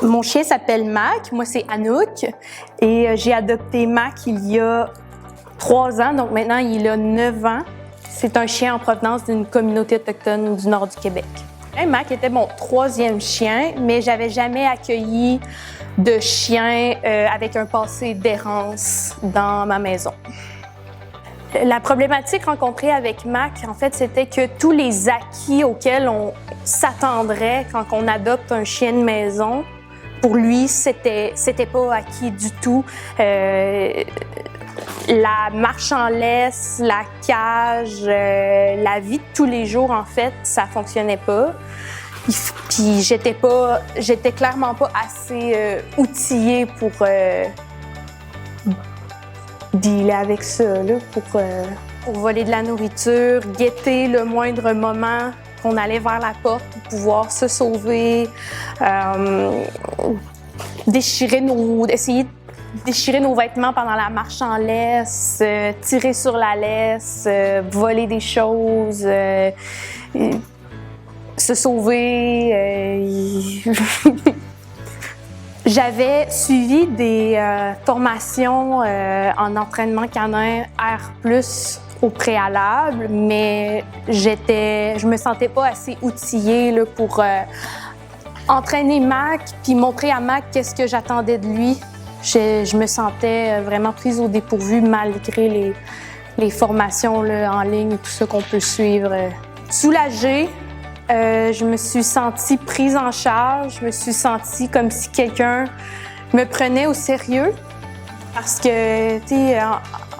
Mon chien s'appelle Mac, moi c'est Anouk et j'ai adopté Mac il y a 3 ans, donc maintenant il a 9 ans. C'est un chien en provenance d'une communauté autochtone du nord du Québec. Mac était mon 3e chien, mais j'avais jamais accueilli de chien avec un passé d'errance dans ma maison. La problématique rencontrée avec Mac, en fait, c'était que tous les acquis auxquels on s'attendrait quand on adopte un chien de maison, pour lui, c'était pas acquis du tout. La marche en laisse, la cage, la vie de tous les jours, en fait, ça fonctionnait pas. Puis j'étais clairement pas assez outillée pour dealer avec ça, là, pour voler de la nourriture, guetter le moindre moment qu'on allait vers la porte pour pouvoir se sauver, essayer de déchirer nos vêtements pendant la marche en laisse, tirer sur la laisse, voler des choses, se sauver. J'avais suivi des formations en entraînement canin R+, au préalable, mais je me sentais pas assez outillée là, pour entraîner Mac puis montrer à Mac qu'est-ce que j'attendais de lui. Je me sentais vraiment prise au dépourvu malgré les formations là, en ligne et tout ça qu'on peut suivre. Soulagée, je me suis sentie prise en charge, je me suis sentie comme si quelqu'un me prenait au sérieux parce que, tu sais,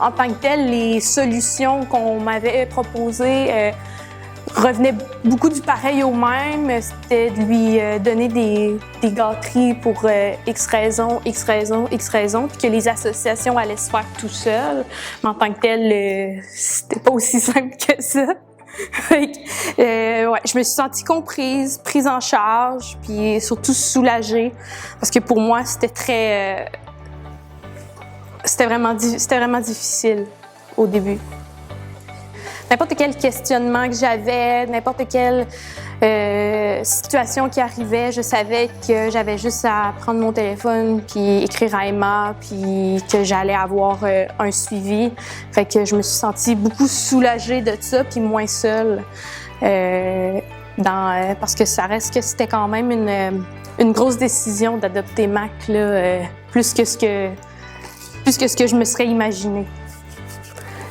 en tant que tel, les solutions qu'on m'avait proposées revenaient beaucoup du pareil au même. C'était de lui donner des gâteries pour X raisons, puis que les associations allaient se faire tout seules. Mais en tant que tel, c'était pas aussi simple que ça. Ouais, je me suis sentie comprise, prise en charge, puis surtout soulagée, parce que pour moi, c'était vraiment difficile au début. N'importe quel questionnement que j'avais, n'importe quelle situation qui arrivait, je savais que j'avais juste à prendre mon téléphone puis écrire à Emma puis que j'allais avoir un suivi. Fait que je me suis sentie beaucoup soulagée de ça puis moins seule. Parce que ça reste que c'était quand même une grosse décision d'adopter Mac là, plus que ce que je me serais imaginé.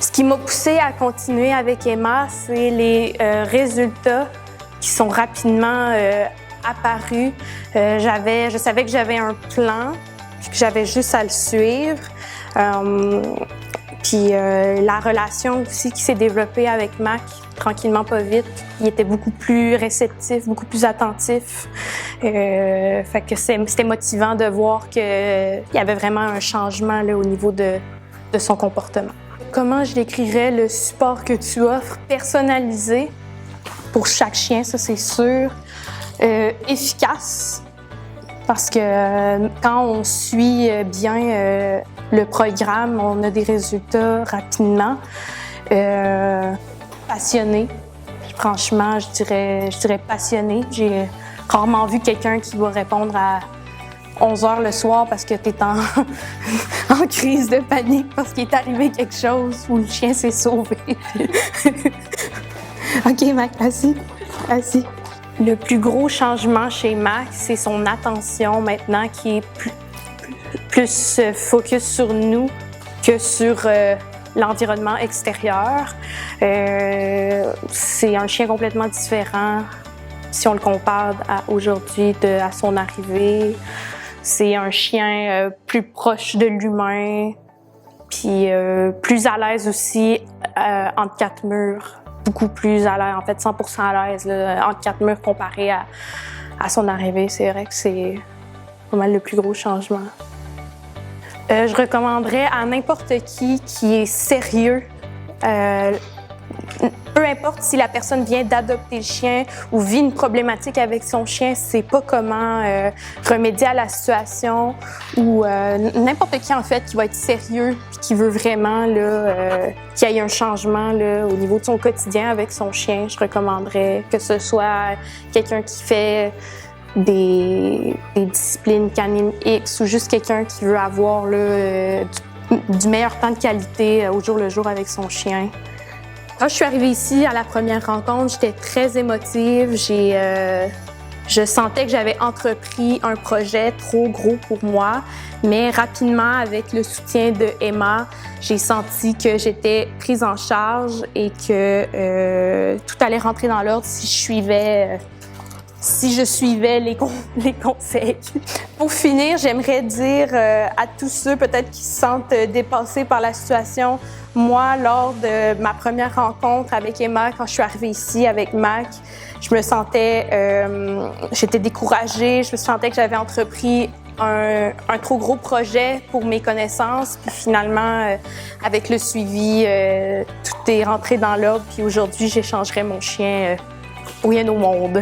Ce qui m'a poussée à continuer avec Emma, c'est les résultats qui sont rapidement apparus. Je savais que j'avais un plan, puis que j'avais juste à le suivre. Puis la relation aussi qui s'est développée avec Mac, tranquillement, pas vite, il était beaucoup plus réceptif, beaucoup plus attentif. Fait que c'était motivant de voir qu'il y avait vraiment un changement là, au niveau de son comportement. Comment je décrirais le support que tu offres, personnalisé pour chaque chien, ça c'est sûr. Efficace, parce que quand on suit bien le programme, on a des résultats rapidement. Passionné, franchement, je dirais passionné. J'ai rarement vu quelqu'un qui va répondre à 11h le soir parce que tu es en crise de panique parce qu'il est arrivé quelque chose ou le chien s'est sauvé. OK, Mac, assis. Le plus gros changement chez Mac, c'est son attention maintenant qui est plus focus sur nous que sur l'environnement extérieur. C'est un chien complètement différent si on le compare aujourd'hui à son arrivée. C'est un chien plus proche de l'humain, puis plus à l'aise aussi entre 4 murs. Beaucoup plus à l'aise, en fait 100% à l'aise là, entre 4 murs comparé à son arrivée. C'est vrai que c'est pas mal le plus gros changement. Je recommanderais à n'importe qui est sérieux, peu importe si la personne vient d'adopter le chien ou vit une problématique avec son chien, sait pas comment remédier à la situation, ou n'importe qui en fait qui va être sérieux et qui veut vraiment qu'il y ait un changement là, au niveau de son quotidien avec son chien, je recommanderais que ce soit quelqu'un qui fait des disciplines canines X ou juste quelqu'un qui veut avoir là, du meilleur temps de qualité au jour le jour avec son chien. Quand je suis arrivée ici à la première rencontre, j'étais très émotive. Je sentais que j'avais entrepris un projet trop gros pour moi, mais rapidement, avec le soutien de Emma, j'ai senti que j'étais prise en charge et que tout allait rentrer dans l'ordre si je suivais les conseils. Pour finir, j'aimerais dire à tous ceux peut-être qui se sentent dépassés par la situation, moi, lors de ma première rencontre avec Emma, quand je suis arrivée ici avec Mac, je me sentais, j'étais découragée, je me sentais que j'avais entrepris un trop gros projet pour mes connaissances. Puis finalement, avec le suivi, tout est rentré dans l'ordre. Puis aujourd'hui, j'échangerai mon chien pour rien au monde.